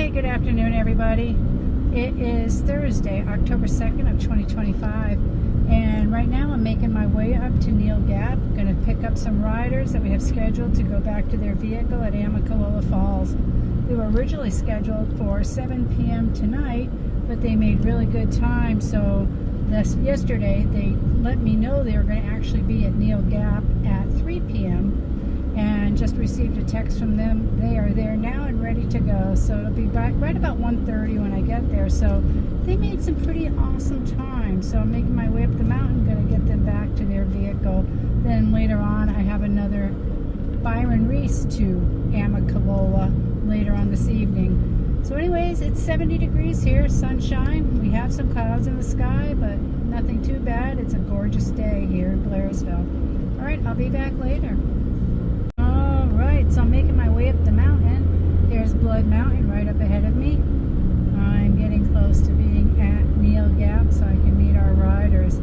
Hey, good afternoon, everybody. It is Thursday, October 2nd of 2025, and right now I'm making my way up to Neal Gap. I'm going to pick up some riders that we have scheduled to go back to their vehicle at Amicalola Falls. They were originally scheduled for 7 p.m. tonight, but they made really good time, so yesterday they let me know they were going to actually be at Neal Gap at 3 p.m. and just received a text from them. They are there now and ready to go, so it'll be right about 1:30 when I get there. So they made some pretty awesome time, so I'm making my way up the mountain, going to get them back to their vehicle. Then later on I have another Byron Reese to Amicalola later on this evening. So anyways, it's 70 degrees here, sunshine. We have some clouds in the sky, but nothing too bad. It's a gorgeous day here in Blairsville. Alright, I'll be back later. Alright, so I'm making my way up the mountain. There's Blood Mountain right up ahead of me. I'm getting close to being at Neal Gap so I can meet our riders.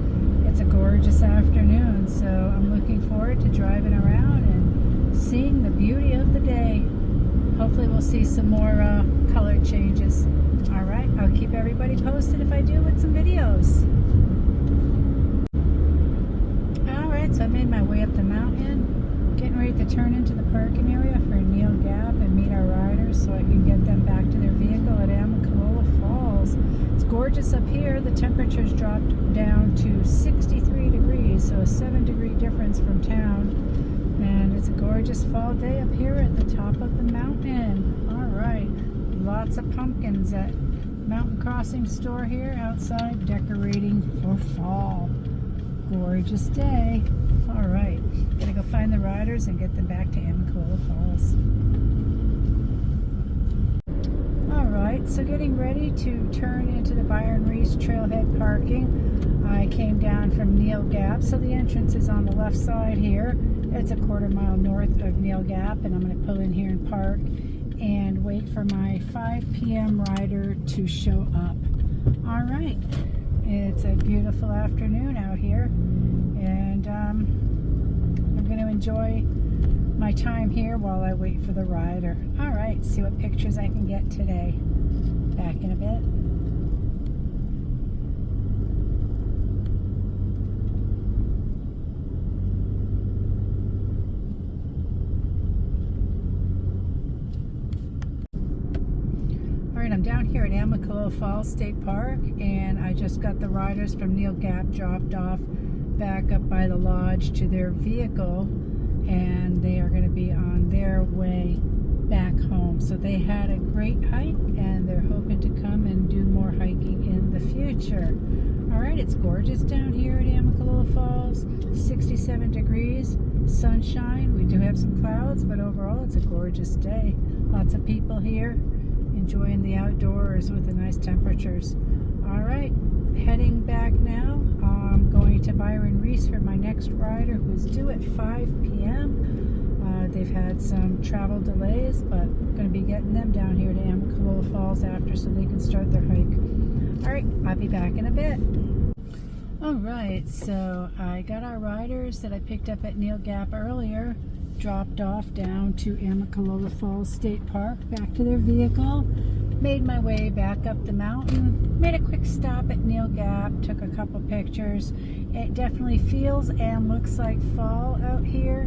It's a gorgeous afternoon, so I'm looking forward to driving around and seeing the beauty of the day. Hopefully we'll see some more color changes. Alright, I'll keep everybody posted if I do with some videos. Alright, so I made my way up the mountain, getting ready to turn into the parking area for Neal Gap and meet our riders so I can get them back to their vehicle at Amicalola Falls. It's gorgeous up here. The temperature's dropped down to 63 degrees, so a 7-degree difference from town. And it's a gorgeous fall day up here at the top of the mountain. Alright, lots of pumpkins at Mountain Crossing store here outside decorating for fall. Gorgeous day. Alright, gonna go find the riders and get them back to Amicalola Falls. Alright, so getting ready to turn into the Byron Reese trailhead parking. I came down from Neal Gap, so the entrance is on the left side here. It's a quarter mile north of Neal Gap, and I'm going to pull in here and park and wait for my 5 p.m. rider to show up. Alright, it's a beautiful afternoon out here, and I'm going to enjoy my time here while I wait for the rider. Alright, see what pictures I can get today. Back in a bit. I'm down here at Amicalola Falls State Park, and I just got the riders from Neal Gap dropped off back up by the lodge to their vehicle, and they are going to be on their way back home. So they had a great hike, and they're hoping to come and do more hiking in the future. Alright, it's gorgeous down here at Amicalola Falls. 67 degrees, sunshine. We do have some clouds, but overall it's a gorgeous day. Lots of people here enjoying the outdoors with the nice temperatures. Alright, heading back now. I'm going to Byron Reese for my next rider, who's due at 5 p.m. They've had some travel delays, but I'm going to be getting them down here to Amicalola Falls after so they can start their hike. Alright, I'll be back in a bit. Alright, so I got our riders that I picked up at Neal Gap earlier dropped off down to Amicalola Falls State Park, back to their vehicle. Made my way back up the mountain, made a quick stop at Neal Gap, took a couple pictures. It definitely feels and looks like fall out here,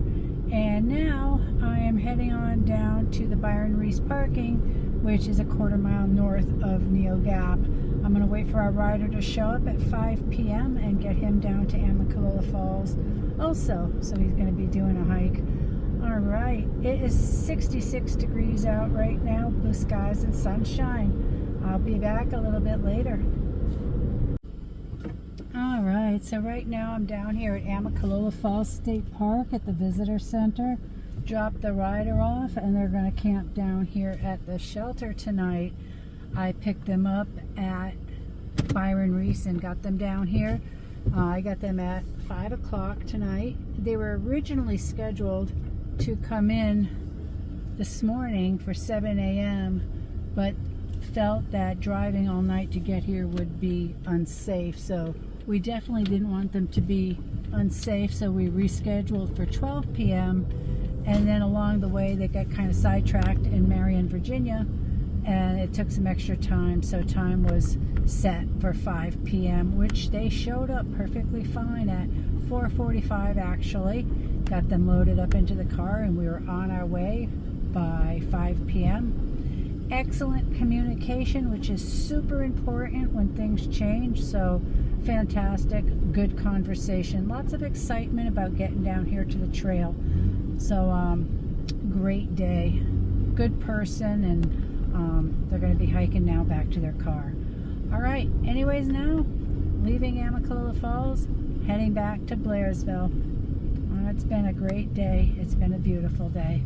and now I am heading on down to the Byron Reese parking, which is a quarter mile north of Neal Gap. I'm going to wait for our rider to show up at 5 p.m. and get him down to Amicalola Falls also, so he's going to be doing a hike. Alright, it is 66 degrees out right now, blue skies and sunshine. I'll be back a little bit later. Alright, so right now I'm down here at Amicalola Falls State Park at the Visitor Center. Dropped the rider off, and they're going to camp down here at the shelter tonight. I picked them up at Byron Reese and got them down here. I got them at 5 o'clock tonight. They were originally scheduled to come in this morning for 7 a.m. but felt that driving all night to get here would be unsafe, so we definitely didn't want them to be unsafe, so we rescheduled for 12 p.m. and then along the way they got kind of sidetracked in Marion, Virginia, and it took some extra time, so time was set for 5 p.m., which they showed up perfectly fine at 4:45 actually. Got them loaded up into the car, and we were on our way by 5 p.m. Excellent communication, which is super important when things change. So fantastic, good conversation, lots of excitement about getting down here to the trail. So great day, good person, and they're going to be hiking now back to their car. All right, anyways, now leaving Amicalola Falls, heading back to Blairsville. It's been a great day. It's been a beautiful day.